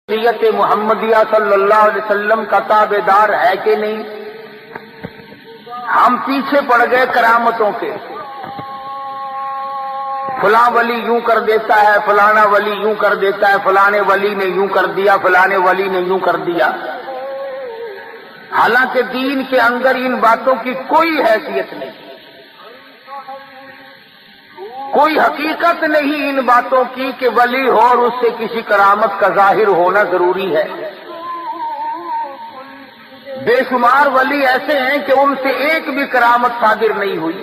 شریعت محمدیہ صلی اللہ علیہ وسلم کا تابع دار ہے کہ نہیں؟ ہم پیچھے پڑ گئے کرامتوں کے، فلاں ولی یوں کر دیتا ہے، فلانا ولی یوں کر دیتا ہے، فلانے ولی نے یوں کر دیا، فلانے ولی نے یوں کر دیا، حالانکہ دین کے اندر ان باتوں کی کوئی حیثیت نہیں، کوئی حقیقت نہیں ان باتوں کی کہ ولی ہو اور اس سے کسی کرامت کا ظاہر ہونا ضروری ہے۔ بے شمار ولی ایسے ہیں کہ ان سے ایک بھی کرامت صادر نہیں ہوئی،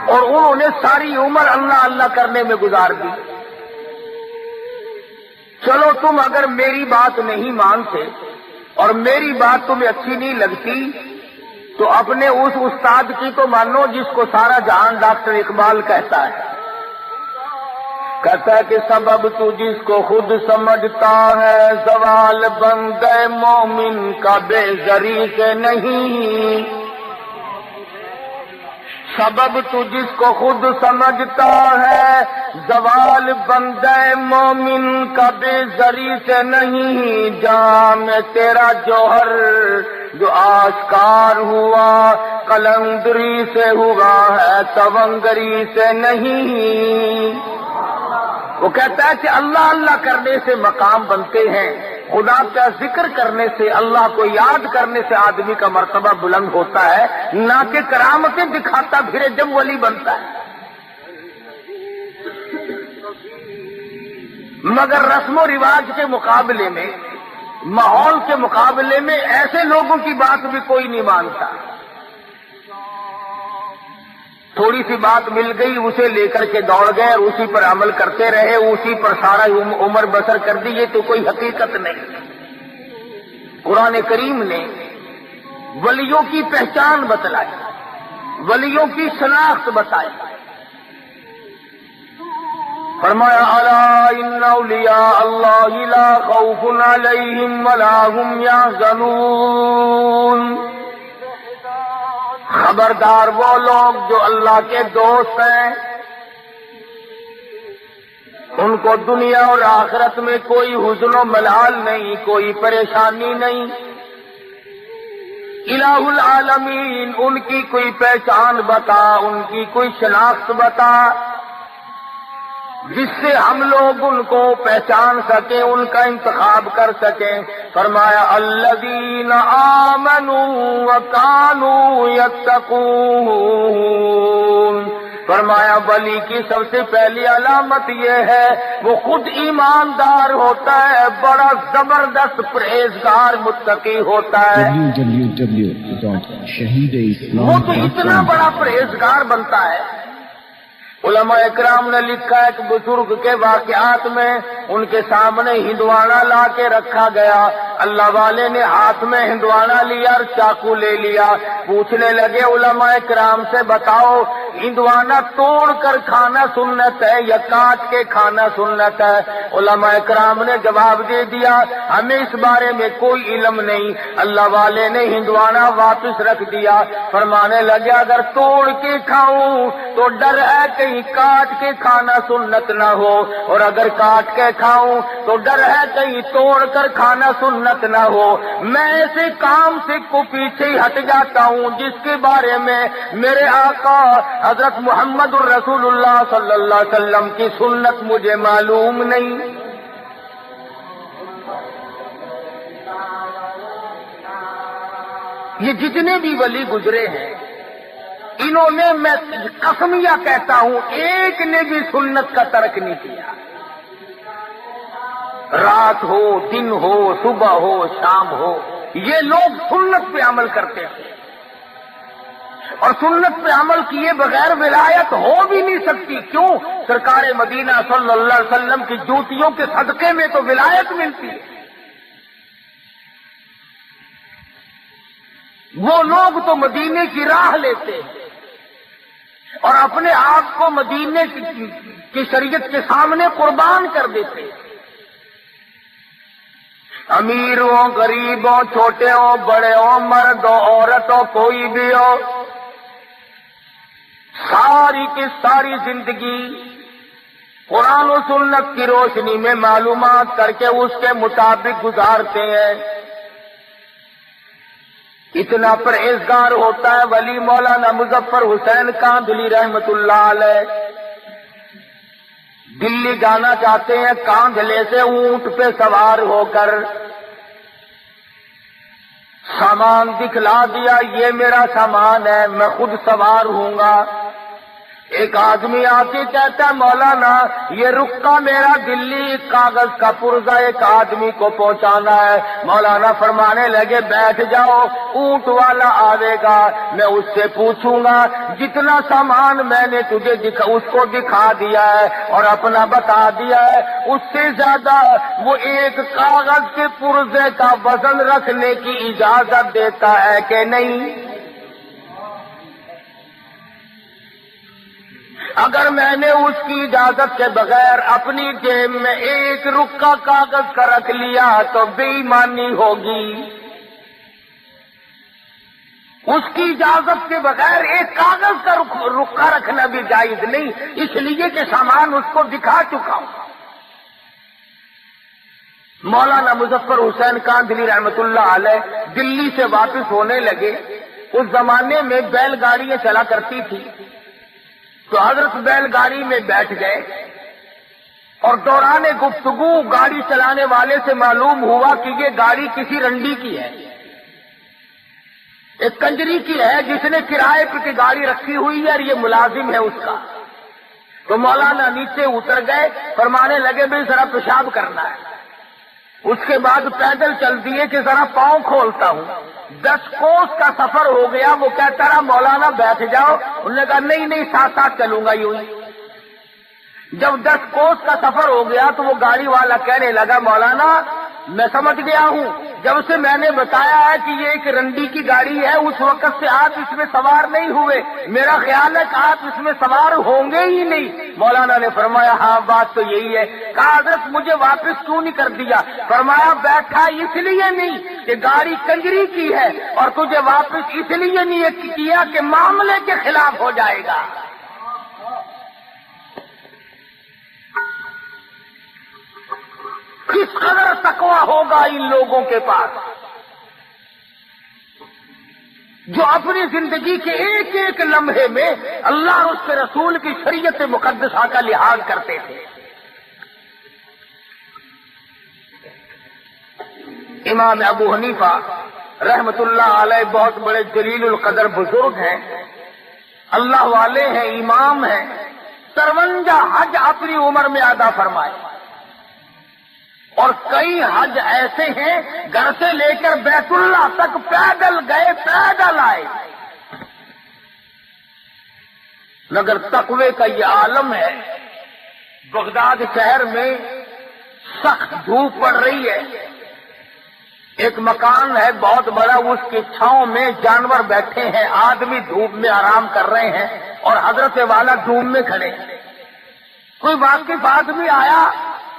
اور انہوں نے ساری عمر اللہ اللہ کرنے میں گزار دی۔ چلو تم اگر میری بات نہیں مانتے اور میری بات تمہیں اچھی نہیں لگتی تو اپنے اس استاد کی تو مانو جس کو سارا جہان ڈاکٹر اقبال کہتا ہے کہ سبب تو جس کو خود سمجھتا ہے، زوال بندے مومن کا بے زری سے نہیں۔ سبب تو جس کو خود سمجھتا ہے، زوال بندے مومن کا بے زری سے نہیں۔ جام تیرا جوہر جو آشکار ہوا، قلندری سے ہوا ہے، تونگری سے نہیں۔ وہ کہتا ہے کہ اللہ اللہ کرنے سے مقام بنتے ہیں، خدا کا ذکر کرنے سے، اللہ کو یاد کرنے سے آدمی کا مرتبہ بلند ہوتا ہے، نہ کہ کرامتیں دکھاتا پھرے جب ولی بنتا ہے۔ مگر رسم و رواج کے مقابلے میں، ماحول کے مقابلے میں ایسے لوگوں کی بات بھی کوئی نہیں مانتا۔ تھوڑی سی بات مل گئی، اسے لے کر کے دوڑ گئے اور اسی پر عمل کرتے رہے، اسی پر سارا عمر بسر کر دی، یہ تو کوئی حقیقت نہیں۔ قرآن کریم نے ولیوں کی پہچان بتلائی، ولیوں کی شناخت بتائی۔ فرمایا الا ان اولیاء اللہ لا خوف علیہم ولا هم یحزنون۔ خبردار وہ لوگ جو اللہ کے دوست ہیں، ان کو دنیا اور آخرت میں کوئی حزن و ملال نہیں، کوئی پریشانی نہیں۔ الہ العالمین، ان کی کوئی پہچان بتا، ان کی کوئی شناخت بتا جس سے ہم لوگ ان کو پہچان سکیں، ان کا انتخاب کر سکیں۔ فرمایا الذین آمنوا وکانوا یتقون۔ فرمایا ولی کی سب سے پہلی علامت یہ ہے وہ خود ایماندار ہوتا ہے، بڑا زبردست پرہیزگار متقی ہوتا ہے۔ وہ تو اتنا بڑا پرہیزگار بنتا ہے۔ علماء اکرام نے لکھا ہے کہ بزرگ کے واقعات میں ان کے سامنے ہندوانہ لا کے رکھا گیا، اللہ والے نے ہاتھ میں ہندوانہ لیا اور چاقو لے لیا، پوچھنے لگے علماء اکرام سے بتاؤ ہندوانہ توڑ کر کھانا سنت ہے یا کاٹ کے کھانا سنت ہے؟ علماء اکرام نے جواب دے دیا ہمیں اس بارے میں کوئی علم نہیں۔ اللہ والے نے ہندوانہ واپس رکھ دیا، فرمانے لگے اگر توڑ کے کھاؤں تو ڈر ہے کہ کاٹ کے کھانا سنت نہ ہو، اور اگر کاٹ کے کھاؤں تو ڈر ہے کہیں توڑ کر کھانا سنت نہ ہو۔ میں ایسے کام سے کو پیچھے ہٹ جاتا ہوں جس کے بارے میں میرے آقا حضرت محمد الرسول اللہ صلی اللہ علیہ وسلم کی سنت مجھے معلوم نہیں۔ یہ جتنے بھی ولی گزرے ہیں انہوں نے، میں قسمیہ کہتا ہوں، ایک نے بھی سنت کا ترک نہیں کیا۔ رات ہو، دن ہو، صبح ہو، شام ہو، یہ لوگ سنت پہ عمل کرتے ہیں، اور سنت پہ عمل کیے بغیر ولایت ہو بھی نہیں سکتی۔ کیوں؟ سرکار مدینہ صلی اللہ علیہ وسلم کی جوتیوں کے صدقے میں تو ولایت ملتی ہے۔ وہ لوگ تو مدینے کی راہ لیتے ہیں اور اپنے آپ کو مدینے کی شریعت کے سامنے قربان کر دیتے ہیں۔ امیر ہو، غریب ہو، چھوٹے ہو، بڑے ہو، مرد ہو، عورت ہو، کوئی بھی ہو، ساری کی ساری زندگی قرآن و سنت کی روشنی میں معلومات کر کے اس کے مطابق گزارتے ہیں. اتنا پرہیزگار ہوتا ہے ولی مولانا مظفر حسین کاندھلی رحمت اللہ علیہ. دلی جانا چاہتے ہیں کاندھلے سے اونٹ پہ سوار ہو کر. سامان دکھلا دیا، یہ میرا سامان ہے، میں خود سوار ہوں گا. ایک آدمی آتی کہتا ہے مولانا یہ رکا میرا دلی کاغذ کا پرزہ ایک آدمی کو پہنچانا ہے. مولانا فرمانے لگے بیٹھ جاؤ، اونٹ والا آئے گا، میں اس سے پوچھوں گا جتنا سامان میں نے تجھے اس کو دکھا دیا ہے اور اپنا بتا دیا ہے، اس سے زیادہ وہ ایک کاغذ کے پرزے کا وزن رکھنے کی اجازت دیتا ہے کہ نہیں؟ اگر میں نے اس کی اجازت کے بغیر اپنی جیب میں ایک رکا کاغذ کا رکھ لیا تو بے ایمانی ہوگی. اس کی اجازت کے بغیر ایک کاغذ کا رکا رکھنا بھی جائز نہیں، اس لیے کہ سامان اس کو دکھا چکا ہوں. مولانا مظفر حسین کاندھلی رحمت اللہ علیہ دلی سے واپس ہونے لگے. اس زمانے میں بیل گاڑیاں چلا کرتی تھی تو حضرت بیل گاڑی میں بیٹھ گئے اور دوران گفتگو گاڑی چلانے والے سے معلوم ہوا کہ یہ گاڑی کسی رنڈی کی ہے، ایک کنجری کی ہے جس نے کرائے پہ کی گاڑی رکھی ہوئی ہے اور یہ ملازم ہے اس کا. تو مولانا نیچے اتر گئے، فرمانے لگے بھائی ذرا پیشاب کرنا ہے. اس کے بعد پیدل چل دیے کہ ذرا پاؤں کھولتا ہوں. 10 کوس کا سفر ہو گیا. وہ کہتا رہا مولانا بیٹھ جاؤ. انہوں نے کہا نہیں ساتھ ساتھ چلوں گا یوں ہی. جب 10 کوس کا سفر ہو گیا تو وہ گاڑی والا کہنے لگا مولانا میں سمجھ گیا ہوں، جب سے میں نے بتایا ہے کہ یہ ایک رنڈی کی گاڑی ہے اس وقت سے آپ اس میں سوار نہیں ہوئے، میرا خیال ہے کہ آپ اس میں سوار ہوں گے ہی نہیں. مولانا نے فرمایا ہاں بات تو یہی ہے. کہا حضرت مجھے واپس کیوں نہیں کر دیا؟ فرمایا بیٹھا اس لیے نہیں کہ گاڑی کنجری کی ہے اور تجھے واپس اس لیے نہیں کیا کہ معاملے کے خلاف ہو جائے گا. کس قدر تقویٰ ہوگا ان لوگوں کے پاس جو اپنی زندگی کے ایک ایک لمحے میں اللہ اور اس کے رسول کی شریعت مقدسہ کا لحاظ کرتے تھے. امام ابو حنیفہ رحمت اللہ علیہ بہت بڑے جلیل القدر بزرگ ہیں، اللہ والے ہیں، امام ہیں. 53 حج اپنی عمر میں ادا فرمائے اور کئی حج ایسے ہیں گھر سے لے کر بیت اللہ تک پیدل گئے پیدل آئے. مگر تقوی کا یہ عالم ہے. بغداد شہر میں سخت دھوپ پڑ رہی ہے. ایک مکان ہے بہت بڑا، اس کی چھاؤں میں جانور بیٹھے ہیں، آدمی دھوپ میں آرام کر رہے ہیں اور حضرت والا دھوپ میں کھڑے ہیں. کوئی واقف آدمی آیا،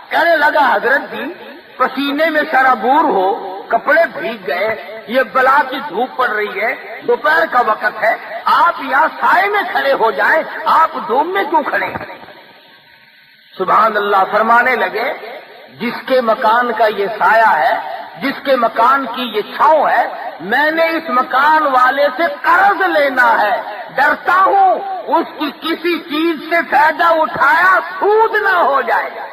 کہنے لگا حضرت جی پسینے میں سرابور ہو، کپڑے بھیگ گئے، یہ بلا کی دھوپ پڑ رہی ہے، دوپہر کا وقت ہے، آپ یہاں سائے میں کھڑے ہو جائیں، آپ دھوپ میں کیوں کھڑے ہیں؟ سبحان اللہ. فرمانے لگے جس کے مکان کا یہ سایہ ہے، جس کے مکان کی یہ چھاؤں ہے، میں نے اس مکان والے سے قرض لینا ہے، ڈرتا ہوں اس کی کسی چیز سے فائدہ اٹھایا سود نہ ہو جائے.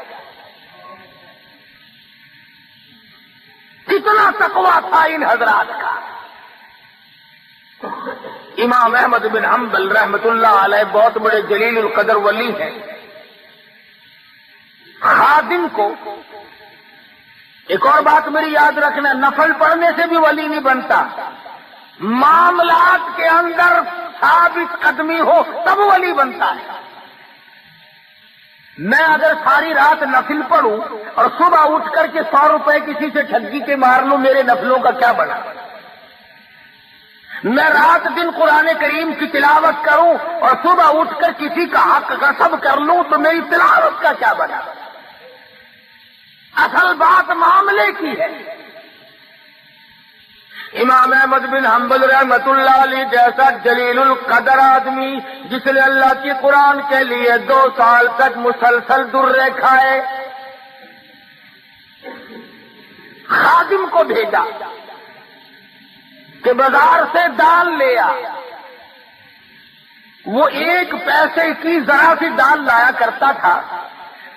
کتنا تقویٰ تھا ان حضرات کا. امام احمد بن حنبل رحمت اللہ علیہ بہت بڑے جلیل القدر ولی ہیں. خادم کو ایک اور بات میری یاد رکھنا، نفل پڑھنے سے بھی ولی نہیں بنتا، معاملات کے اندر ثابت قدمی ہو تب ولی بنتا ہے. میں اگر ساری رات نفل پڑھوں اور صبح اٹھ کر کے 100 روپے کسی سے ٹھگی کے مار لوں، میرے نفلوں کا کیا بنا؟ میں رات دن قرآن کریم کی تلاوت کروں اور صبح اٹھ کر کسی کا حق غصب کر لوں تو میری تلاوت کا کیا بنا؟ اصل بات معاملے کی ہے. امام احمد بن حنبل رحمۃ اللہ علیہ جیسا جلیل القدر آدمی جس نے اللہ کی قرآن کے لیے 2 سال تک مسلسل درے کھائے، خادم کو بھیجا کہ بازار سے دال لے آ۔ وہ 1 پیسے کی ذرا سی دال لایا کرتا تھا۔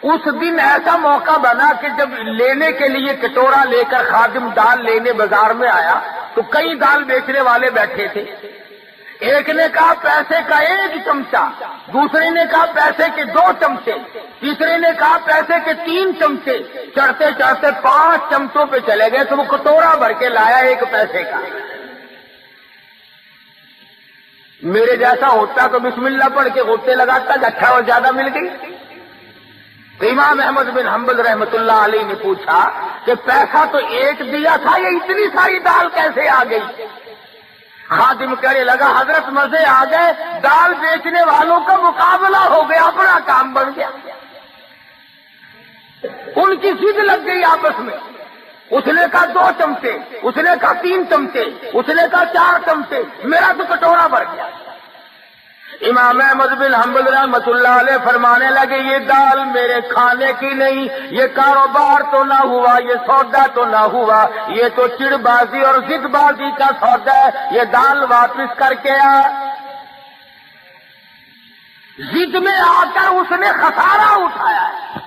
اس دن ایسا موقع بنا کہ جب لینے کے لیے کٹورا لے کر خادم دال لینے بازار میں آیا تو کئی دال بیچنے والے بیٹھے تھے۔ ایک نے کہا پیسے کا 1 چمچہ، دوسرے نے کہا پیسے کے 2 چمچے، تیسرے نے کہا پیسے کے 3 چمچے، چڑھتے چڑھتے 5 چمچوں پہ چلے گئے تو وہ کٹورا بھر کے لایا 1 پیسے کا۔ میرے جیسا ہوتا تو بسم اللہ پڑھ کے غصے لگاتا کہ اچھا اور زیادہ مل گئی۔ تو امام احمد بن حنبل رحمۃ اللہ علیہ نے پوچھا کہ پیسہ تو 1 دیا تھا، یہ اتنی ساری دال کیسے آ گئی؟ خادم کہنے لگا حضرت مزے آ گئے، دال بیچنے والوں کا مقابلہ ہو گیا، بڑا کام بن گیا۔ ان کی ضد لگ گئی آپس میں، اس نے کہا 2 چمچے، اس نے کہا 3 چمچے، اس نے کہا 4 چمچے، میرا تو کٹورا بھر گیا۔ امام احمد بن حنبل رحمۃ اللہ علیہ فرمانے لگے یہ دال میرے کھانے کی نہیں، یہ کاروبار تو نہ ہوا، یہ سودا تو نہ ہوا، یہ تو چڑ بازی اور ضد بازی کا سودا ہے، یہ دال واپس کر کے آ۔ ضد میں آ کر اس نے خسارہ اٹھایا ہے،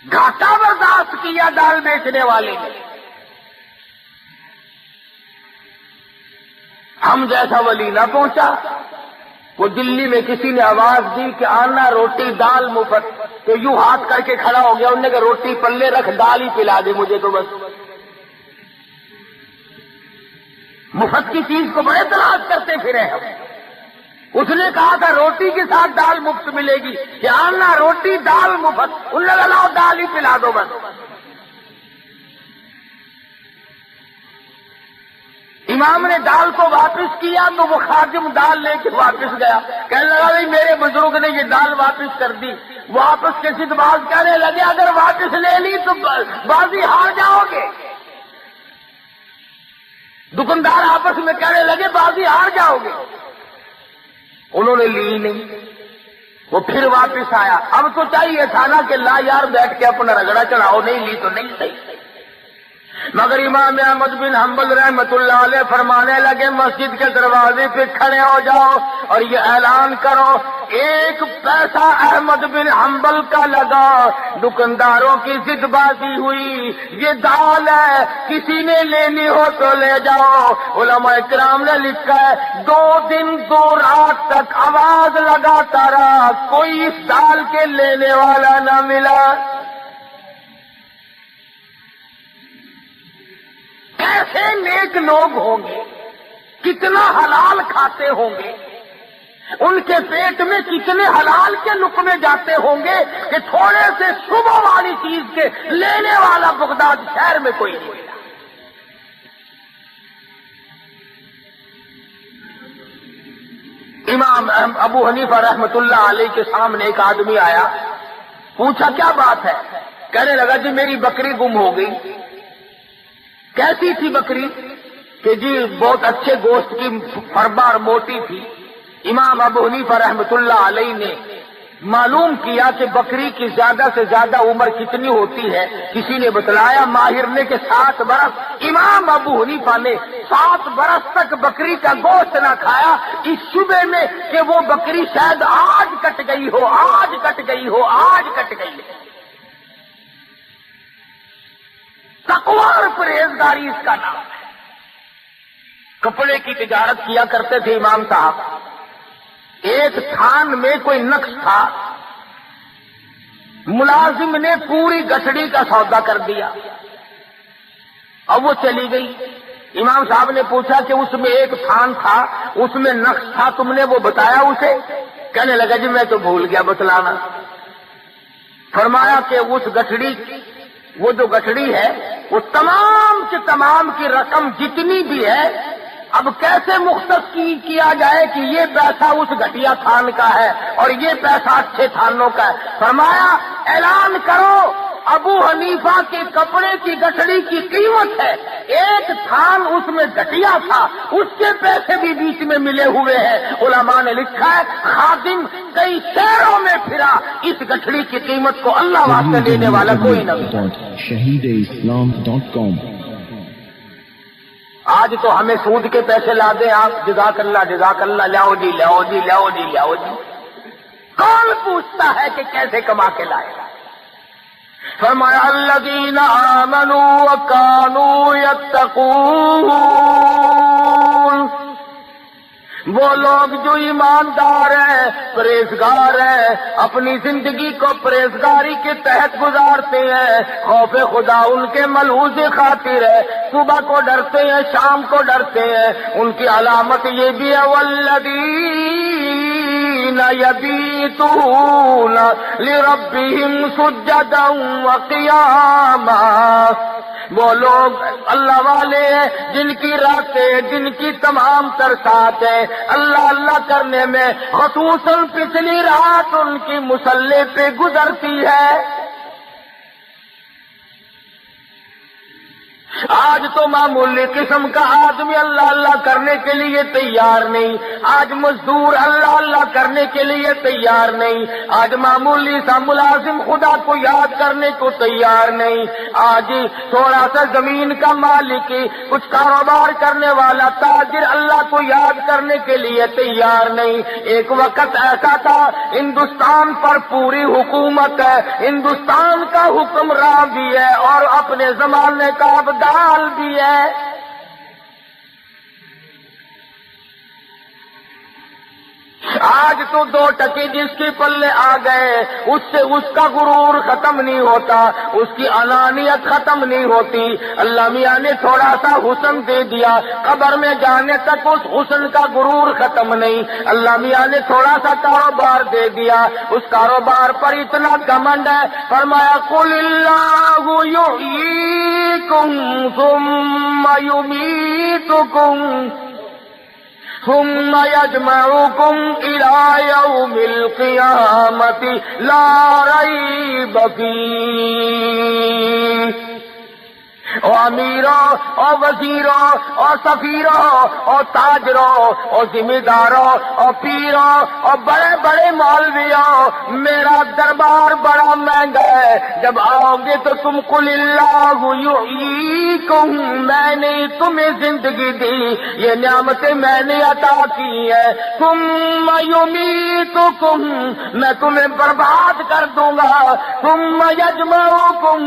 گھاٹا برداشت کیا دال بیچنے والے نے۔ ہم جیسا ولی نہ پہنچا۔ وہ دلی میں کسی نے آواز دی کہ آنا روٹی دال مفت، تو یوں ہاتھ کر کے کھڑا ہو گیا، انہوں نے کہا روٹی پلے رکھ، دال ہی پلا دے مجھے تو بس۔ مفت کی چیز کو بڑے تلاش کرتے پھرے ہم۔ اس نے کہا تھا روٹی کے ساتھ دال مفت ملے گی، کہ آنا روٹی دال مفت، انہوں نے کہا لاؤ دال ہی پلا دو بس۔ امام نے دال کو واپس کیا تو وہ خادم دال لے کے واپس گیا، کہنے لگا بھائی میرے بزرگ نے یہ دال واپس کر دی۔ واپس کے ضد باز کہنے لگے اگر واپس لے لی تو بازی ہار جاؤ گے۔ دکاندار آپس میں کہنے لگے بازی ہار جاؤ گے۔ انہوں نے لی نہیں، وہ پھر واپس آیا۔ اب تو چاہیے تھا نا کہ لا یار بیٹھ کے اپنا رگڑا چڑھاؤ، نہیں لی تو نہیں صحیح۔ مگر امام احمد بن حنبل رحمۃ اللہ علیہ فرمانے لگے مسجد کے دروازے پہ کھڑے ہو جاؤ اور یہ اعلان کرو 1 پیسہ احمد بن حنبل کا لگا، دکانداروں کی ضد بازی ہوئی، یہ دال ہے کسی نے لینی ہو تو لے جاؤ۔ علماء کرام نے لکھا ہے 2 دن 2 رات تک آواز لگاتا رہا، کوئی اس دال کے لینے والا نہ ملا۔ کیسے نیک لوگ ہوں گے، کتنا حلال کھاتے ہوں گے، ان کے پیٹ میں کتنے حلال کے لقمے جاتے ہوں گے کہ تھوڑے سے صبح والی چیز کے لینے والا بغداد شہر میں کوئی نہیں ملا۔ امام ابو حنیفہ رحمۃ اللہ علیہ کے سامنے ایک آدمی آیا، پوچھا کیا بات ہے؟ کہنے لگا جی میری بکری گم ہو گئی۔ کیسی تھی بکری؟ کہ جی بہت اچھے گوشت کی فربار موٹی تھی۔ امام ابو حنیفہ رحمۃ اللہ علیہ نے معلوم کیا کہ بکری کی زیادہ سے زیادہ عمر کتنی ہوتی ہے، کسی نے بتلایا ماہر نے کہ 7 برس۔ امام ابو حنیفہ نے 7 برس تک بکری کا گوشت نہ کھایا، اس شبے میں کہ وہ بکری شاید آج کٹ گئی ہو، آج کٹ گئی ہو، آج کٹ گئی ہے۔ تقوی اور پرہیزگاری اس کا نام ہے۔ کپڑے کی تجارت کیا کرتے تھے امام صاحب۔ ایک تھان میں کوئی نقص تھا، ملازم نے پوری گٹھڑی کا سودا کر دیا، اب وہ چلی گئی۔ امام صاحب نے پوچھا کہ اس میں ایک تھان تھا، اس میں نقص تھا، تم نے وہ بتایا اسے؟ کہنے لگا جی میں تو بھول گیا بتلانا۔ فرمایا کہ اس گٹھڑی، وہ جو گٹھڑی ہے وہ تمام کے تمام کی رقم جتنی بھی ہے اب کیسے مختص کیا جائے کہ یہ پیسہ اس گھٹیا تھان کا ہے اور یہ پیسہ اچھے تھانوں کا ہے؟ فرمایا اعلان کرو ابو حنیفہ کے کپڑے کی گٹھڑی کی قیمت ہے، ایک تھان اس میں گٹیا تھا، اس کے پیسے بھی بیچ میں ملے ہوئے ہیں۔ علماء نے لکھا ہے خادم کئی شہروں میں پھرا، اس گٹھڑی کی قیمت کو اللہ واسطے دینے والا کوئی نہ ملا۔ shahideislam.com آج تو ہمیں سود کے پیسے لا دیں آپ، جزاک اللہ جزاک اللہ، لاؤ جی لاؤ جی لاؤ جی لاؤ جی۔ کون پوچھتا ہے کہ کیسے کما کے لائے؟ فرمایا الذین آمنوا وکانوا یتقون، وہ لوگ جو ایماندار ہیں، پرہیزگار ہیں، اپنی زندگی کو پرہیزگاری کے تحت گزارتے ہیں، خوف خدا ان کے ملحوظ خاطر ہے، صبح کو ڈرتے ہیں شام کو ڈرتے ہیں۔ ان کی علامت یہ بھی ہے والذین یبیتون لربہم سجدا وقیاما، وہ لوگ اللہ والے ہیں جن کی راتیں، جن کی تمام تر سات ہیں اللہ اللہ کرنے میں، خصوصاً پچھلی رات ان کی مصلی پہ گزرتی ہے۔ آج تو معمولی قسم کا آدمی اللہ اللہ کرنے کے لیے تیار نہیں، آج مزدور اللہ اللہ کرنے کے لیے تیار نہیں، آج معمولی سا ملازم خدا کو یاد کرنے کو تیار نہیں، آج تھوڑا سا زمین کا مالک، کچھ کاروبار کرنے والا تاجر اللہ کو یاد کرنے کے لیے تیار نہیں۔ ایک وقت ایسا تھا ہندوستان پر پوری حکومت ہے، ہندوستان کا حکمراں بھی ہے اور اپنے زمانے کا ابدال بھی ہے۔ آج تو 2 ٹکے جس کے پلے آ گئے اس سے اس کا غرور ختم نہیں ہوتا، اس کی انانیت ختم نہیں ہوتی۔ اللہ میاں نے تھوڑا سا حسن دے دیا، قبر میں جانے تک اس حسن کا غرور ختم نہیں۔ اللہ میاں نے تھوڑا سا کاروبار دے دیا، اس کاروبار پر اتنا گھمنڈ ہے، فرمایا قل اللہ یحییکم ثم یمیتکم ثم یجمعکم الی یوم القیامۃ لا ریب فیہ۔ اور امیروں اور وزیروں اور سفیروں اور تاجروں اور ذمہ داروں اور پیروں اور بڑے بڑے مولویوں، میرا دربار بڑا مہنگا ہے، جب آؤ گے تو تم قل اللہ یحییکم، میں نے تمہیں زندگی دی، یہ نعمتیں میں نے عطا کی ہیں، ثم یمیتکم، میں تمہیں برباد کر دوں گا، ثم یجمعکم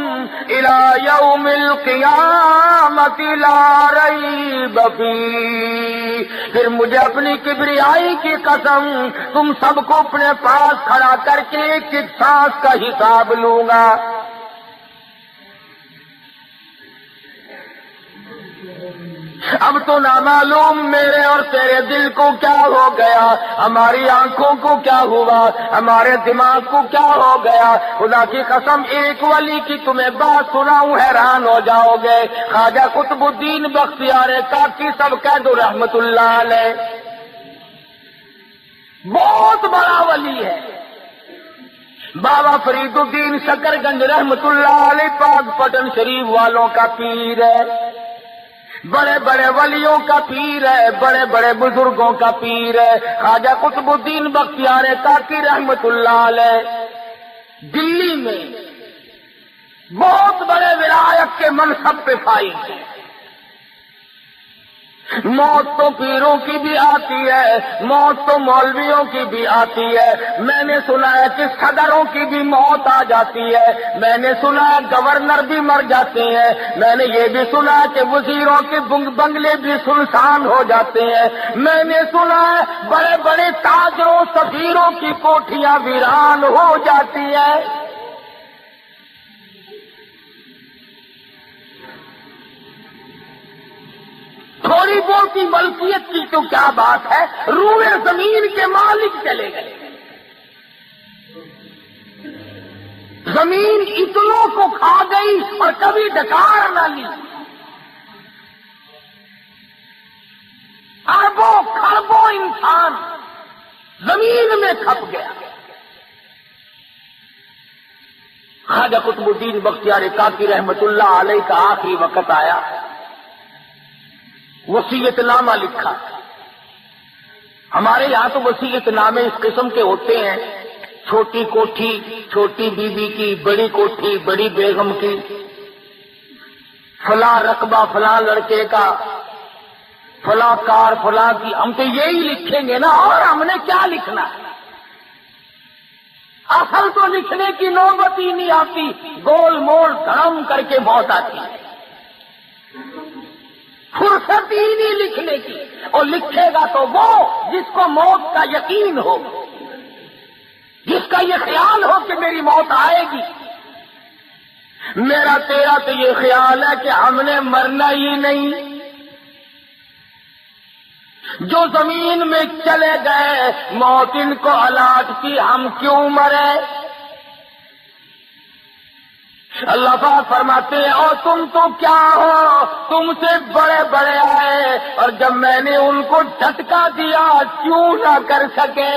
الی یوم القیامۃ لا ریب فیہ، پھر مجھے اپنی کبریائی کی قسم تم سب کو اپنے پاس کھڑا کر کے ایک ایک سانس کا حساب لوں گا۔ اب تو نامعلوم میرے اور تیرے دل کو کیا ہو گیا، ہماری آنکھوں کو کیا ہوا، ہمارے دماغ کو کیا ہو گیا۔ خدا کی قسم ایک ولی کی تمہیں بات سناؤں حیران ہو جاؤ گے، خواجہ قطب الدین بختیار کاکی سب کہہ دو رحمت اللہ علیہ، بہت بڑا ولی ہے۔ بابا فرید الدین شکر گنج رحمت اللہ علیہ پاک پٹن شریف والوں کا پیر ہے، بڑے بڑے ولیوں کا پیر ہے، بڑے بڑے بزرگوں کا پیر ہے۔ خواجہ قطب الدین بختیار کاکی رحمت اللہ علیہ دلی میں بہت بڑے ولایت کے منصب پہ فائز ہیں۔ موت تو پیروں کی بھی آتی ہے، موت تو مولویوں کی بھی آتی ہے، میں نے سنا ہے کہ صدروں کی بھی موت آ جاتی ہے، میں نے سنا ہے گورنر بھی مر جاتے ہیں، میں نے یہ بھی سنا ہے کہ وزیروں کے بنگلے بھی سنسان ہو جاتے ہیں، میں نے سنا ہے بڑے بڑے تاجروں سفیروں کی کوٹھیاں ویران ہو جاتی ہے۔ تھوڑی بہت ملکیت کی تو کیا بات ہے، روئے زمین کے مالک چلے گئے، زمین اتنوں کو کھا گئی اور کبھی ڈکار نہ لی، اربوں خربوں انسان زمین میں کھپ گیا۔ خواجہ قطب الدین بختیار کاکی رحمت اللہ علیہ کا آخری وقت آیا، وصیت نامہ لکھا۔ ہمارے یہاں تو وصیت نامے اس قسم کے ہوتے ہیں، چھوٹی کوٹھی چھوٹی بیوی کی، بڑی کوٹھی بڑی بیگم کی، فلاں رقبہ فلاں لڑکے کا، فلاں کار فلاں کی۔ ہم تو یہی لکھیں گے نا، اور ہم نے کیا لکھنا ہے؟ اصل تو لکھنے کی نوبت ہی نہیں آتی، گول مول دھڑم کر کے موت آتی ہے، فرصت ہی نہیں لکھنے کی۔ اور لکھے گا تو وہ جس کو موت کا یقین ہو، جس کا یہ خیال ہو کہ میری موت آئے گی۔ میرا تیرا تو یہ خیال ہے کہ ہم نے مرنا ہی نہیں، جو زمین میں چلے گئے موت ان کو الاٹ کی، ہم کیوں مرے؟ اللہ پاک فرماتے ہیں اور تم تو کیا ہو، تم سے بڑے بڑے آئے، اور جب میں نے ان کو جھٹکا دیا کیوں نہ کر سکے؟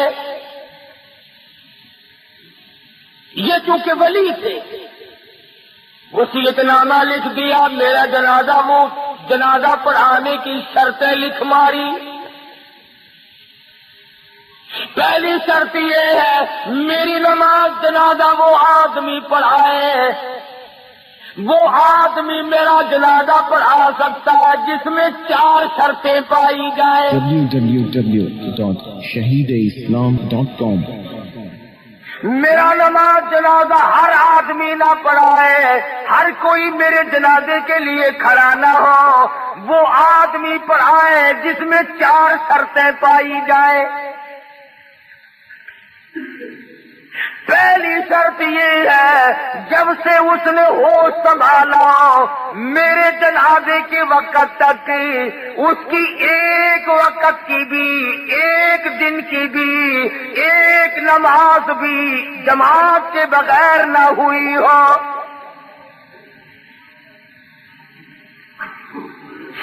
یہ چونکہ ولی تھے، وصیت نامہ لکھ دیا، میرا جنازہ، وہ جنازہ پڑھانے کی شرطیں لکھ ماری۔ پہلی شرط یہ ہے میری نماز جنازہ وہ آدمی پڑھائے، وہ آدمی میرا جنازہ پڑھا سکتا ہے جس میں 4 شرطیں پائی جائیں۔ www.shahideislam.com میرا نماز جنازہ ہر آدمی نہ پڑھائے، ہر کوئی میرے جنازے کے لیے کھڑا نہ ہو، وہ آدمی پڑھائے جس میں 4 شرطیں پائی جائیں۔ پہلی شرط یہ ہے جب سے اس نے ہوش سنبھالا میرے جنازے کے وقت تک اس کی ایک وقت کی بھی، ایک دن کی بھی، ایک نماز بھی جماعت کے بغیر نہ ہوئی ہو،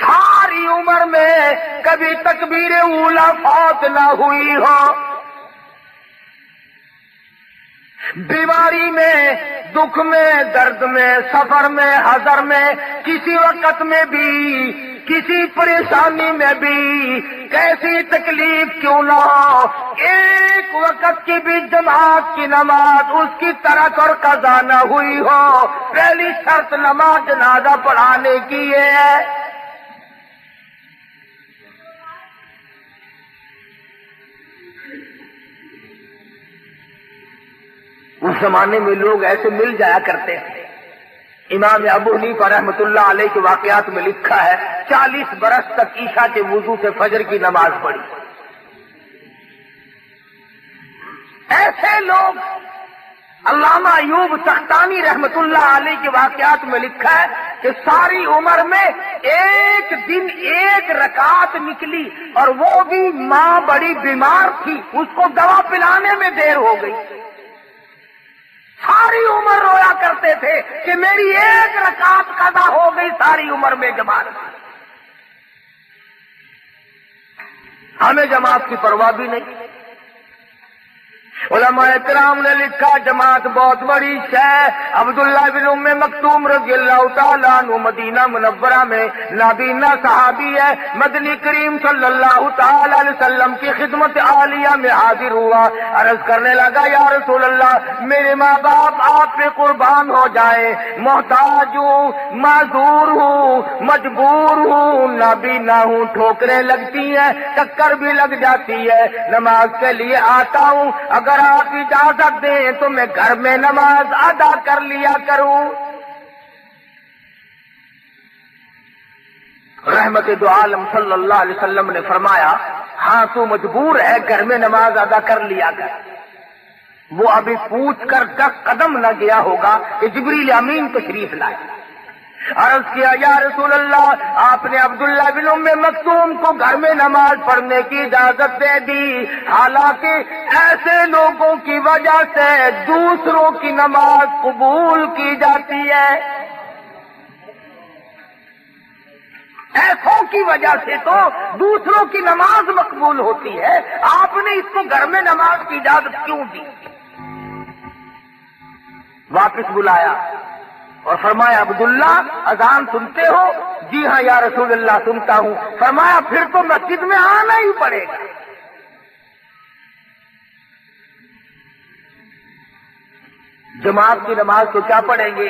ساری عمر میں کبھی تکبیر اولیٰ فوت نہ ہوئی ہو، بیماری میں، دکھ میں، درد میں، سفر میں، حضر میں، کسی وقت میں بھی، کسی پریشانی میں بھی، کیسی تکلیف کیوں نہ ہو، ایک وقت کی بھی جماعت کی نماز اس کی ترک اور قضا نہ ہوئی ہو۔ پہلی شرط نماز جنازہ پڑھانے کی یہ ہے۔ اس زمانے میں لوگ ایسے مل جایا کرتے ہیں۔ امام ابو حنیفہ رحمۃ اللہ علیہ کے واقعات میں لکھا ہے 40 برس تک عشاء کے وضو سے فجر کی نماز پڑھی۔ ایسے لوگ، علامہ ایوب سختانی رحمۃ اللہ علیہ کے واقعات میں لکھا ہے کہ ساری عمر میں ایک دن 1 رکعت نکلی، اور وہ بھی ماں بڑی بیمار تھی، اس کو دوا پلانے میں دیر ہو گئی۔ ساری عمر رویا کرتے تھے کہ میری 1 رکعت قضا ہو گئی ساری عمر میں جماعت۔ ہمیں جماعت کی پرواہ بھی نہیں۔ علماء کرام نے لکھا جماعت بہت بڑی شے۔ عبداللہ بن ام مکتوم رضی اللہ تعالیٰ عنہ مدینہ منورہ میں نابینا صحابی ہے، مدنی کریم صلی اللہ تعالیٰ علیہ وسلم کی خدمت عالیہ میں حاضر ہوا، عرض کرنے لگا یا رسول اللہ میرے ماں باپ آپ پہ قربان ہو جائیں، محتاج ہوں، معذور ہوں، مجبور ہوں، نابینا ہوں، ٹھوکریں لگتی ہیں، چکر بھی لگ جاتی ہے، نماز کے لیے آتا ہوں، اگر آپ اجازت دیں تو میں گھر میں نماز ادا کر لیا کروں۔ رحمت دو عالم صلی اللہ علیہ وسلم نے فرمایا ہاں تو مجبور ہے، گھر میں نماز ادا کر لیا کر۔ وہ ابھی پوچھ کر 10 قدم نہ گیا ہوگا کہ جبریل امین تشریف لائے۔ عرض کیا یا رسول اللہ آپ نے عبداللہ بن ام مکتوم کو گھر میں نماز پڑھنے کی اجازت دے دی، حالانکہ ایسے لوگوں کی وجہ سے دوسروں کی نماز قبول کی جاتی ہے، ایسوں کی وجہ سے تو دوسروں کی نماز مقبول ہوتی ہے، آپ نے اس کو گھر میں نماز کی اجازت کیوں دی؟ واپس بلایا اور فرمایا عبداللہ اذان سنتے ہو؟ جی ہاں یا رسول اللہ سنتا ہوں۔ فرمایا پھر تو مسجد میں آنا ہی پڑے گا۔ جماعت کی نماز تو کیا پڑھیں گے،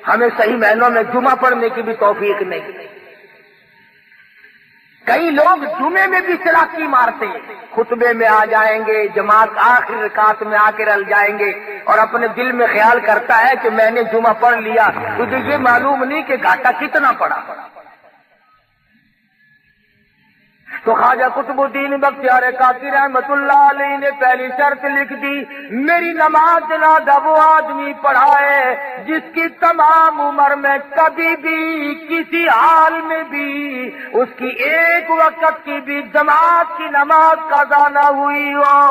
ہمیں صحیح معنوں میں جمعہ پڑھنے کی بھی توفیق نہیں۔ کئی لوگ جمعے میں بھی چلاکی مارتے ہیں، خطبے میں آ جائیں گے، جماعت آخری رکعت میں آ کے رل جائیں گے اور اپنے دل میں خیال کرتا ہے کہ میں نے جمعہ پڑھ لیا، تجھے یہ معلوم نہیں کہ گھاٹا کتنا پڑا۔ تو خواجہ قطب الدین بختیار کاکی رحمت اللہ علیہ نے پہلی شرط لکھ دی، میری نماز جنازہ وہ آدمی پڑھائے جس کی تمام عمر میں کبھی بھی کسی حال میں بھی اس کی ایک وقت کی بھی جماعت کی نماز قضا نہ ہوئی ہو۔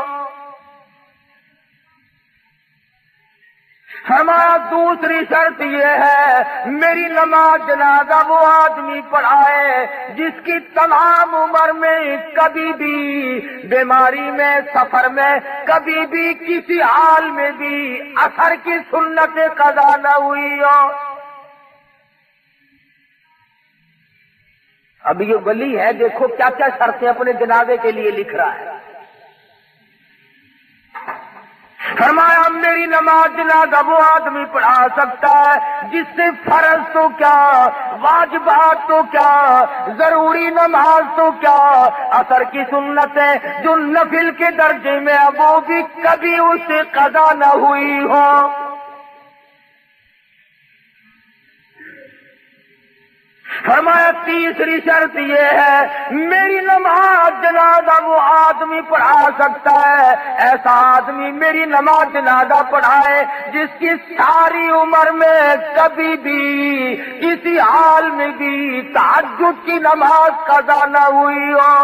فرمایا دوسری شرط یہ ہے، میری نماز جنازہ وہ آدمی پڑھائے جس کی تمام عمر میں کبھی بھی بیماری میں، سفر میں، کبھی بھی کسی حال میں بھی اثر کی سنت قضا نہ ہوئی ہو۔ اب یہ ولی ہے، دیکھو کیا کیا شرطیں اپنے جنازے کے لیے لکھ رہا ہے۔ فرمایا میری نماز جنازہ وہ آدمی پڑھا سکتا ہے جس سے فرض تو کیا، واجبات تو کیا، ضروری نماز تو کیا، اثر کی سنتیں جو نفل کے درجے میں اب وہ بھی کبھی اس سے قضا نہ ہوئی ہو۔ فرمایا تیسری شرط یہ ہے، میری نماز جنازہ وہ آدمی پڑھا سکتا ہے، ایسا آدمی میری نماز جنازہ پڑھائے جس کی ساری عمر میں کبھی بھی کسی حال میں بھی تہجد کی نماز قضا نہ ہوئی ہو۔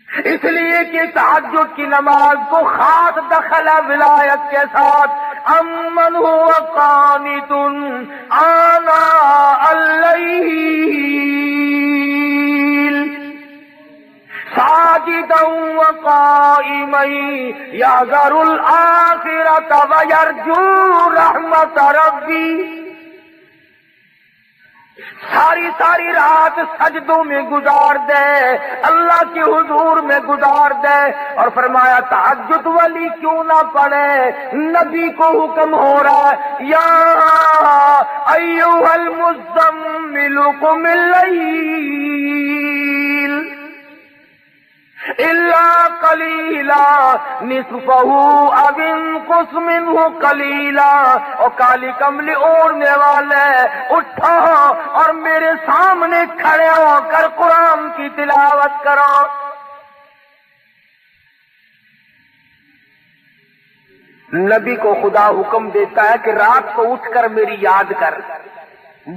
اس لیے کہ تہجد کی نماز کو خاص دخل ولایت کے ساتھ امن هو قانت آناء الليل ساجدا وقائما يحذر الآخرة ويرجو رحمت ربی، ساری رات سجدوں میں گزار دے، اللہ کے حضور میں گزار دے، اور فرمایا تہجد والی کیوں نہ پڑھے، نبی کو حکم ہو رہا ہے یا ایھا المزمل قم اللیل الا قلیلا نصفہ او انقص منہ قلیلا، اور کالی کملی اوڑھنے والے اٹھو اور میرے سامنے کھڑے ہو کر قرآن کی تلاوت کرو۔ نبی کو خدا حکم دیتا ہے کہ رات کو اٹھ کر میری یاد کر،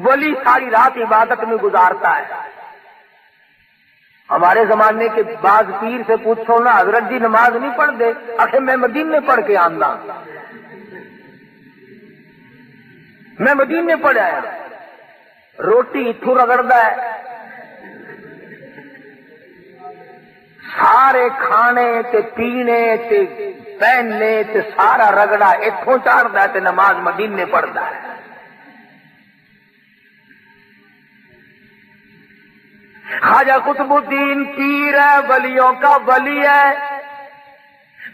ولی ساری رات عبادت میں گزارتا ہے۔ ہمارے زمانے کے بعض پیر سے پوچھو نا، حضرت جی نماز نہیں پڑھ دے، آخر میں مدینے پڑھ کے آنا، میں مدینے پڑھ آیا، روٹی اتھو رگڑدا ہے، سارے کھانے تے پینے تے پہننے تے سارا رگڑا اتھوں چاڑدا ہے تے نماز مدینے پڑھدا ہے۔ خواجہ قطب الدین پیر ہے، ولیوں کا ولی ہے،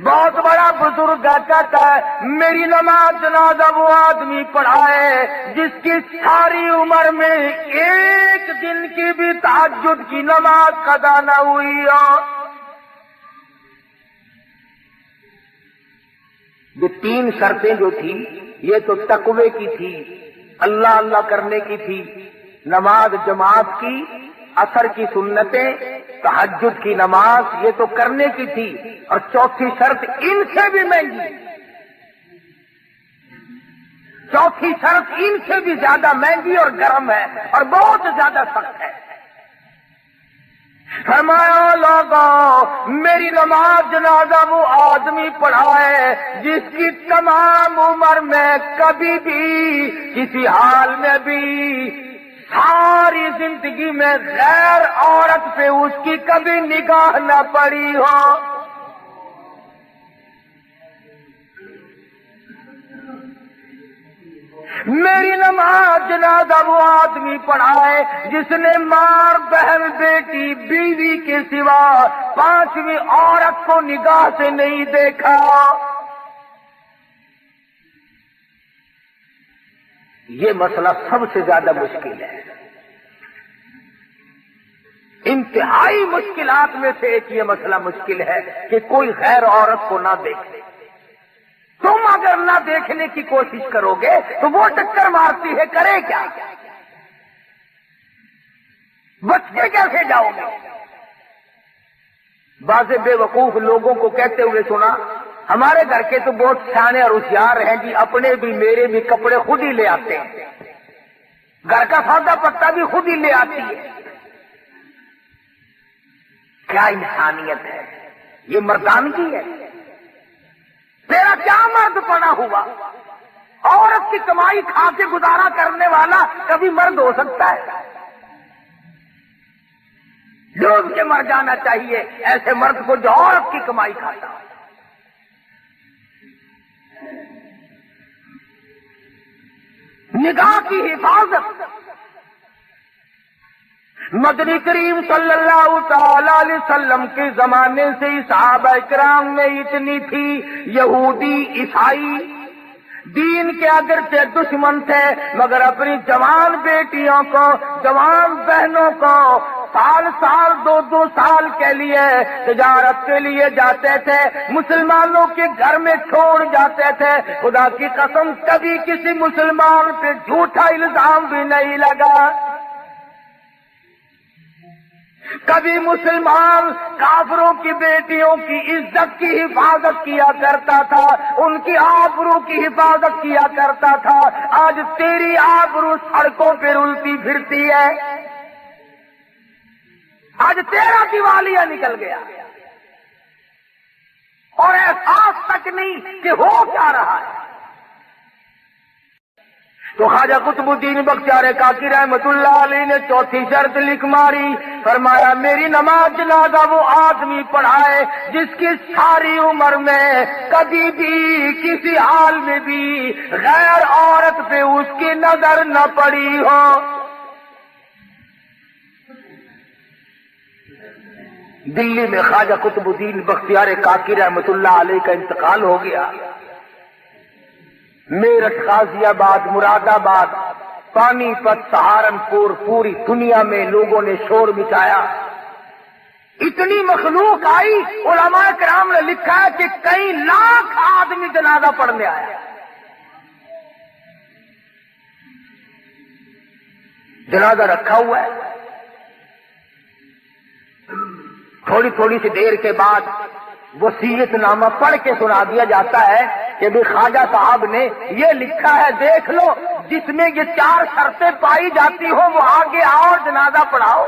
بہت بڑا بزرگ کہتا ہے میری نماز جنازہ وہ آدمی پڑھائے جس کی ساری عمر میں ایک دن کی بھی تہجد کی نماز قضا نہ ہوئی ہو۔ یہ تین شرطیں جو تھی یہ تو تقوی کی تھی، اللہ اللہ کرنے کی تھی، نماز جماعت کی، اثر کی سنتیں، تہجد کی نماز یہ تو کرنے کی تھی، اور چوتھی شرط ان سے بھی مہنگی، چوتھی شرط ان سے بھی زیادہ مہنگی اور گرم ہے اور بہت زیادہ سخت ہے۔ فرمایا لوگوں میری نماز جنازہ وہ آدمی پڑھائے جس کی تمام عمر میں کبھی بھی کسی حال میں بھی ساری زندگی میں غیر عورت پہ اس کی کبھی نگاہ نہ پڑی ہو۔ میری نماز جنازہ وہ آدمی پڑھائے جس نے ماں بہن بیٹی بیوی کے سوا پانچویں عورت کو نگاہ سے نہیں دیکھا. یہ مسئلہ سب سے زیادہ مشکل ہے. انتہائی مشکلات میں سے ایک یہ مسئلہ مشکل ہے کہ کوئی غیر عورت کو نہ دیکھے. تم اگر نہ دیکھنے کی کوشش کرو گے تو وہ ٹکر مارتی ہے، کرے کیا؟ بچ کے کیسے جاؤ گے؟ بعض بے وقوف لوگوں کو کہتے ہوئے سنا، ہمارے گھر کے تو بہت سیانے اور ہوشیار ہیں جی، اپنے بھی میرے بھی کپڑے خود ہی لے آتے ہیں، گھر کا سودا پتا بھی خود ہی لے آتی ہے. کیا انسانیت ہے؟ یہ مردانگی ہے. تیرا کیا مرد پڑا ہوا؟ عورت کی کمائی کھا کے گزارا کرنے والا کبھی مرد ہو سکتا ہے؟ ڈوب کے مر جانا چاہیے ایسے مرد کو جو عورت کی کمائی کھاتا. نگاہ کی حفاظت. مدنی کریم صلی اللہ تعالی علیہ وسلم کے زمانے سے صحابہ کرام میں اتنی تھی. یہودی عیسائی دین کے اگرچہ دشمن تھے مگر اپنی جوان بیٹیوں کو، جوان بہنوں کو سال دو سال کے لیے تجارت کے لیے جاتے تھے، مسلمانوں کے گھر میں چھوڑ جاتے تھے. خدا کی قسم کبھی کسی مسلمان پہ جھوٹا الزام بھی نہیں لگا. کبھی مسلمان کافروں کی بیٹیوں کی عزت کی حفاظت کیا کرتا تھا، ان کی آبرو کی حفاظت کیا کرتا تھا. آج تیری آبرو سڑکوں پہ رلتی پھرتی ہے. آج تیرا دیوالیہ نکل گیا اور احساس تک نہیں کہ ہو کیا رہا ہے. تو خواجہ قطب الدین بختیار کاکی رحمت اللہ علیہ نے چوتھی شرط لکھ ماری، فرمایا میری نماز جنازہ وہ آدمی پڑھائے جس کی ساری عمر میں کبھی بھی کسی حال میں بھی غیر عورت پہ اس کی نظر نہ پڑی ہو. دلی میں خواجہ قطب الدین بختیار کاکی رحمت اللہ علیہ کا انتقال ہو گیا. میرٹھ، غازی آباد، مراد آباد، پانی پت، سہارنپور، پوری دنیا میں لوگوں نے شور مچایا. اتنی مخلوق آئی، علماء کرام نے لکھا ہے کہ کئی لاکھ آدمی جنازہ پڑھنے آیا. جنازہ رکھا ہوا ہے. تھوڑی تھوڑی سی دیر کے بعد وصیت نامہ پڑھ کے سنا دیا جاتا ہے کہ بھی خواجہ صاحب نے یہ لکھا ہے، دیکھ لو جس میں یہ 4 شرطیں پائی جاتی ہو وہ آگے آؤ اور جنازہ پڑھاؤ.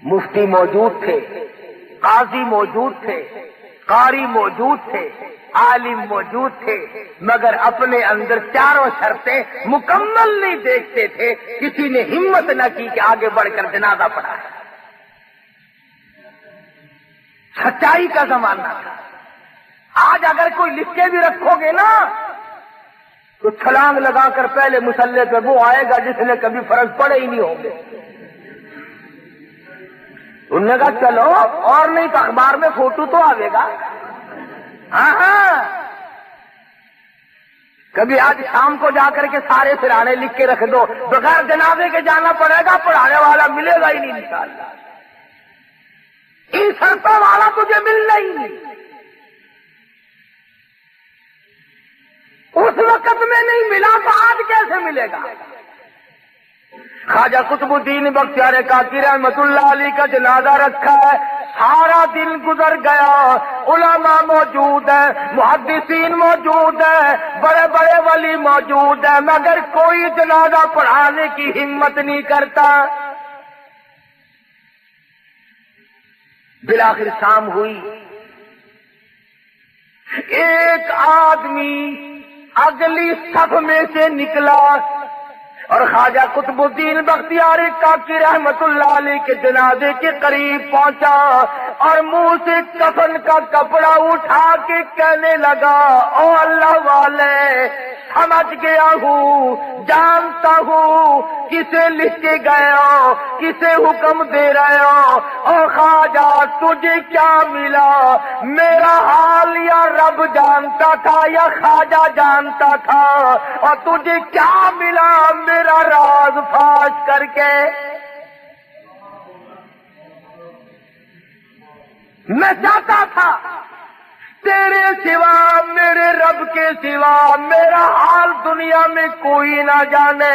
مفتی موجود تھے، قاضی موجود تھے، قاری موجود تھے، عالم موجود تھے، مگر اپنے اندر 4 شرطیں مکمل نہیں دیکھتے تھے. کسی نے ہمت نہ کی کہ آگے بڑھ کر جنازہ پڑھائے. سچائی کا زمانہ تھا. آج اگر کوئی لکھ کے بھی رکھو گے نا تو چھلانگ لگا کر پہلے مصلے پہ وہ آئے گا جس نے کبھی فرض پڑے ہی نہیں ہوں گے. انہوں نے کہا چلو اور نہیں تو اخبار میں فوٹو تو آئے گا. ہاں کبھی آج شام کو جا کر کے سارے سرانے لکھ کے رکھ دو، بغیر جنازے کے جانا پڑے گا، پڑھانے والا ملے گا ہی نہیں انشاءاللہ. ان شرطوں والا تجھے ملنا ہی نہیں. اس وقت میں نہیں ملا تو آج کیسے ملے گا؟ خواجہ قطب الدین بختیار کاکی رحمت اللہ علیہ کا جنازہ رکھا ہے. سارا دن گزر گیا، علماء موجود ہیں، محدثین موجود ہیں، بڑے بڑے ولی موجود ہیں، مگر کوئی جنازہ پڑھانے کی ہمت نہیں کرتا. بالآخر شام ہوئی. ایک آدمی اگلی صف میں سے نکلا اور خواجہ قطب الدین بختیار کاکی رحمت اللہ علیہ کے جنازے کے قریب پہنچا. اور منہ سے کفن کا کپڑا اٹھا کے کہنے لگا، او اللہ والے، سمجھ گیا ہوں، جانتا ہوں کسے لکھ کے گئے ہو، کسے حکم دے رہے ہو۔ او خواجہ تجھے کیا ملا؟ میرا حال یا رب جانتا تھا یا خواجہ جانتا تھا، اور تجھے کیا ملا میرا راز فاش کر کے؟ میں چاہتا تھا تیرے سوا، میرے رب کے سوا میرا حال دنیا میں کوئی نہ جانے۔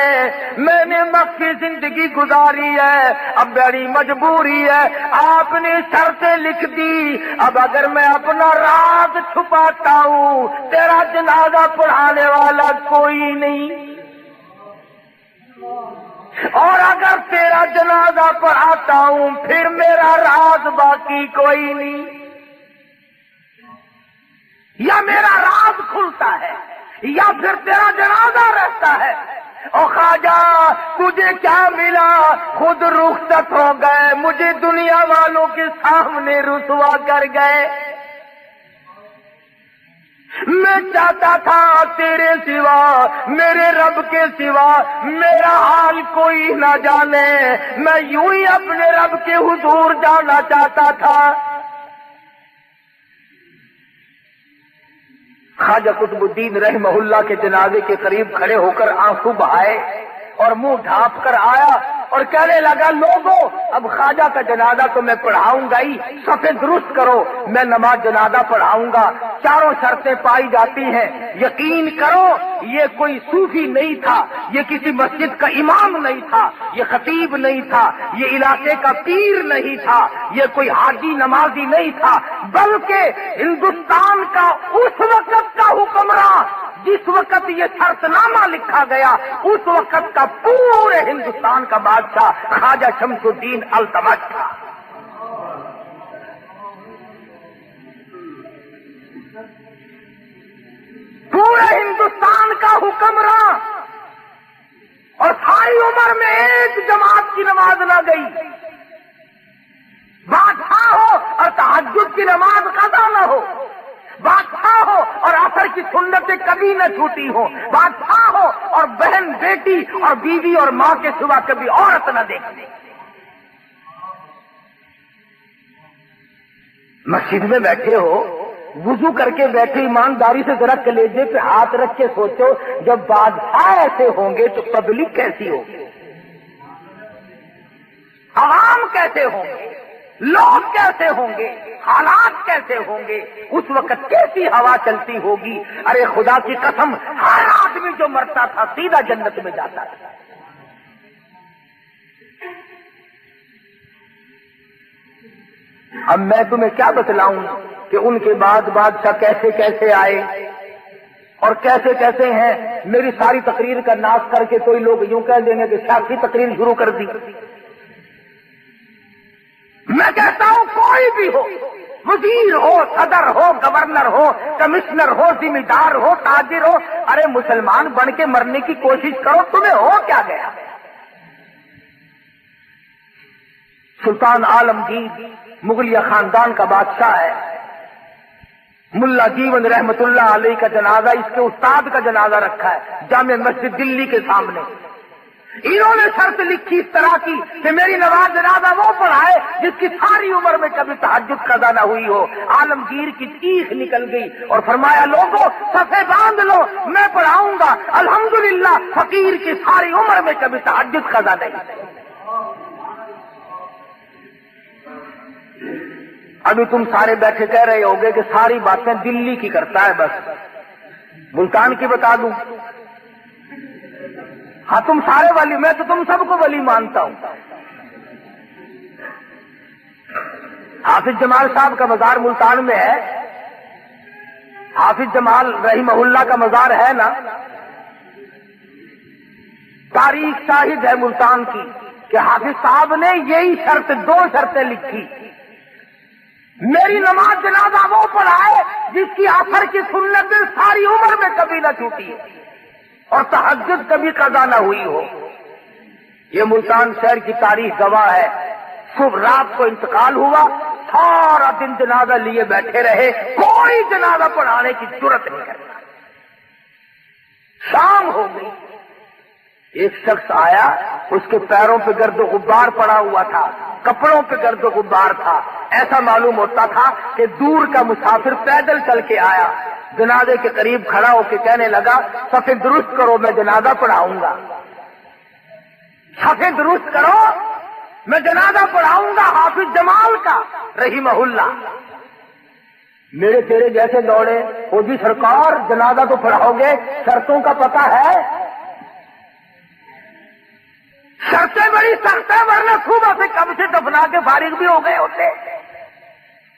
میں نے مخفی زندگی گزاری ہے، اب بڑی مجبوری ہے، آپ نے شرطیں لکھ دی، اب اگر میں اپنا راز چھپاتا ہوں تیرا جنازہ پڑھانے والا کوئی نہیں، اور اگر تیرا جنازہ پڑھاتا ہوں پھر میرا راز باقی کوئی نہیں، یا میرا راز کھلتا ہے یا پھر تیرا جنازہ رہتا ہے۔ او خواجہ تجھے کیا ملا؟ خود رخصت ہو گئے، مجھے دنیا والوں کے سامنے رسوا کر گئے۔ میں چاہتا تھا تیرے سوا، میرے رب کے سوا میرا حال کوئی نہ جانے، میں یوں ہی اپنے رب کے حضور جانا چاہتا تھا۔ خواجہ قطب الدین رحمہ اللہ کے جنازے کے قریب کھڑے ہو کر آنسو بہائے اور منہ ڈھانپ کر آیا اور کہنے لگا، لوگوں اب خواجہ کا جنازہ تو میں پڑھاؤں گا ہی، صفیں درست کرو، میں نماز جنازہ پڑھاؤں گا، چاروں شرطیں پائی جاتی ہیں، یقین کرو یہ کوئی صوفی نہیں تھا، یہ کسی مسجد کا امام نہیں تھا، یہ خطیب نہیں تھا، یہ علاقے کا پیر نہیں تھا، یہ کوئی حاجی نمازی نہیں تھا، بلکہ ہندوستان کا اس وقت کا حکمراں جس وقت یہ شرط نامہ لکھا گیا اس وقت کا پورے ہندوستان کا بادشاہ خواجہ شمس الدین التمش تھا۔ پورے ہندوستان کا حکمراں، اور ساری عمر میں ایک جماعت کی نماز نہ گئی، بادشاہ ہو اور تہجد کی نماز قضا نہ ہو، بادشاہ ہو اور عصر کی سنتیں کبھی نہ چھوٹی ہو، بادشاہ ہو اور بہن بیٹی اور بیوی اور ماں کے سوا کبھی عورت نہ دیکھے۔ مسجد میں بیٹھے ہو، وضو کر کے بیٹھے، ایمانداری سے ذرا کلیجے پہ ہاتھ رکھ کے سوچو جب بادشاہ ایسے ہوں گے تو پبلک کیسی ہوگی، عوام کیسے ہوں گے، لوگ کیسے ہوں گے، حالات کیسے ہوں گے، اس وقت کیسی ہوا چلتی ہوگی۔ ارے خدا کی قسم ہر آدمی جو مرتا تھا سیدھا جنت میں جاتا تھا۔ اب میں تمہیں کیا بتلاؤں کہ ان کے بعد بادشاہ کیسے کیسے آئے اور کیسے کیسے ہیں۔ میری ساری تقریر کا ناش کر کے کوئی لوگ یوں کہہ دیں گے کہ سیاسی تقریر شروع کر دی۔ میں کہتا ہوں کوئی بھی ہو، وزیر ہو، صدر ہو، گورنر ہو، کمشنر ہو، ذمہ دار ہو، تاجر ہو، ارے مسلمان بن کے مرنے کی کوشش کرو، تمہیں ہو کیا گیا۔ سلطان عالمگیر مغلیہ خاندان کا بادشاہ ہے، ملا جیون رحمت اللہ علیہ کا جنازہ، اس کے استاد کا جنازہ رکھا ہے جامع مسجد دلی کے سامنے۔ انہوں نے شرط لکھی اس طرح کی کہ میری نماز جنازہ وہ پڑھائے جس کی ساری عمر میں کبھی تہجد قضا نہ ہوئی ہو۔ عالمگیر کی چیخ نکل گئی اور فرمایا، لوگوں صفیں باندھ لو، میں پڑھاؤں گا۔ الحمدللہ فقیر کی ساری عمر میں کبھی تہجد قضا نہیں۔ ابھی تم سارے بیٹھے کہہ رہے ہوگے کہ ساری باتیں دلی کی کرتا ہے، بس ملتان کی بتا دوں۔ ہاں تم سارے ولی، میں تو تم سب کو ولی مانتا ہوں۔ حافظ جمال صاحب کا مزار ملتان میں ہے، حافظ جمال رحمہ اللہ کا مزار ہے نا، تاریخ شاہد ہے ملتان کی کہ حافظ صاحب نے یہی شرط، دو شرطیں لکھی، میری نماز جنازہ وہ پڑھائے جس کی عصر کی سنت ساری عمر میں کبھی نہ چھوٹی اور تہجد کبھی قضا نہ ہوئی ہو۔ یہ ملتان شہر کی تاریخ گواہ ہے۔ صبح رات کو انتقال ہوا، سارا دن جنازہ لیے بیٹھے رہے، کوئی جنازہ پڑھانے کی ضرورت نہیں کرتا۔ شام ہو گئی، ایک شخص آیا، اس کے پیروں پہ گرد و غبار پڑا ہوا تھا، کپڑوں پہ گرد و غبار تھا، ایسا معلوم ہوتا تھا کہ دور کا مسافر پیدل چل کے آیا۔ جنازے کے قریب کھڑا ہو کے کہنے لگا صفیں درست کرو، میں جنازہ پڑھاؤں گا، صفیں درست کرو، میں جنازہ پڑھاؤں گا حافظ جمال کا رحمہ اللہ۔ میرے تیرے جیسے دوڑے، وہ جی سرکار جنازہ تو پڑھاؤ گے، شرطوں کا پتہ ہے؟ شرطیں بڑی سخت ہیں، ورنہ صبح سے کب سے دفنا کے فارغ بھی ہو گئے ہوتے،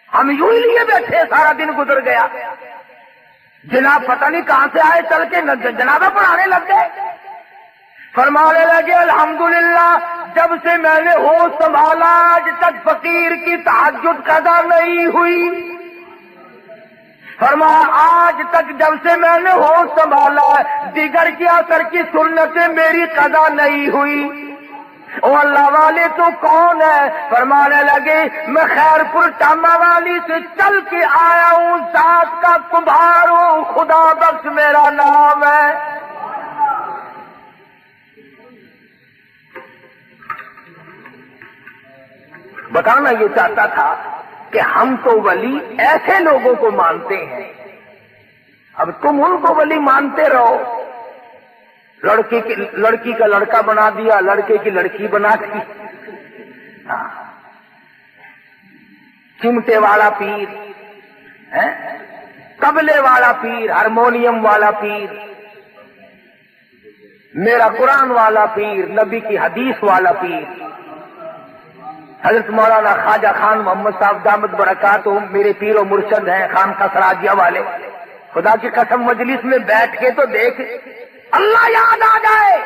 ہم یوں ہی لیے بیٹھے، سارا دن گزر گیا۔ جناب پتہ نہیں کہاں سے آئے چل کے جنازہ پڑھانے لگ گئے۔ فرمانے لگے الحمدللہ جب سے میں نے ہوش سنبھالا آج تک فقیر کی تہجد قضا نہیں ہوئی۔ فرمایا آج تک جب سے میں نے ہوش سنبھالا دیگر کی اثر کی سنتیں میری قضا نہیں ہوئی۔ او اللہ والے تو کون ہے؟ فرمانے لگے میں خیر پور ٹاما والی سے چل کے آیا ہوں، ذات کا کمبھار ہوں، خدا بخش میرا نام ہے۔ بتانا یہ چاہتا تھا کہ ہم تو ولی ایسے لوگوں کو مانتے ہیں، اب تم ان کو ولی مانتے رہو۔ لڑکی کا لڑکا بنا دیا، لڑکے کی لڑکی بنا دی، چمٹے والا پیر، طبلے والا پیر، ہارمونیم والا پیر، میرا قرآن والا پیر، نبی کی حدیث والا پیر۔ حضرت مولانا خواجہ خان محمد صاحب دامت برکاتہ میرے پیر و مرشد ہیں، خانقاہ سراجیہ والے۔ خدا کی قسم مجلس میں بیٹھ کے تو دیکھ اللہ یاد آ جائے۔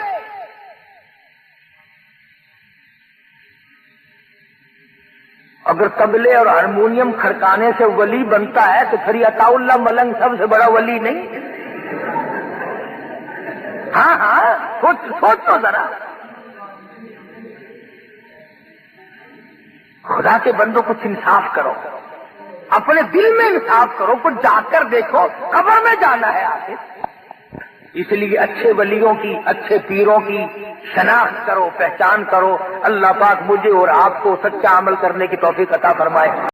اگر طبلے اور ہارمونیم کھڑکانے سے ولی بنتا ہے تو پھر عطا اللہ ملنگ سب سے بڑا ولی نہیں؟ ہاں سوچ تو ذرا، خدا کے بندوں کچھ انصاف کرو، اپنے دل میں انصاف کرو، کچھ جا کر دیکھو، قبر میں جانا ہے آخر۔ اس لیے اچھے ولیوں کی، اچھے پیروں کی شناخت کرو، پہچان کرو۔ اللہ پاک مجھے اور آپ کو سچا عمل کرنے کی توفیق عطا فرمائے۔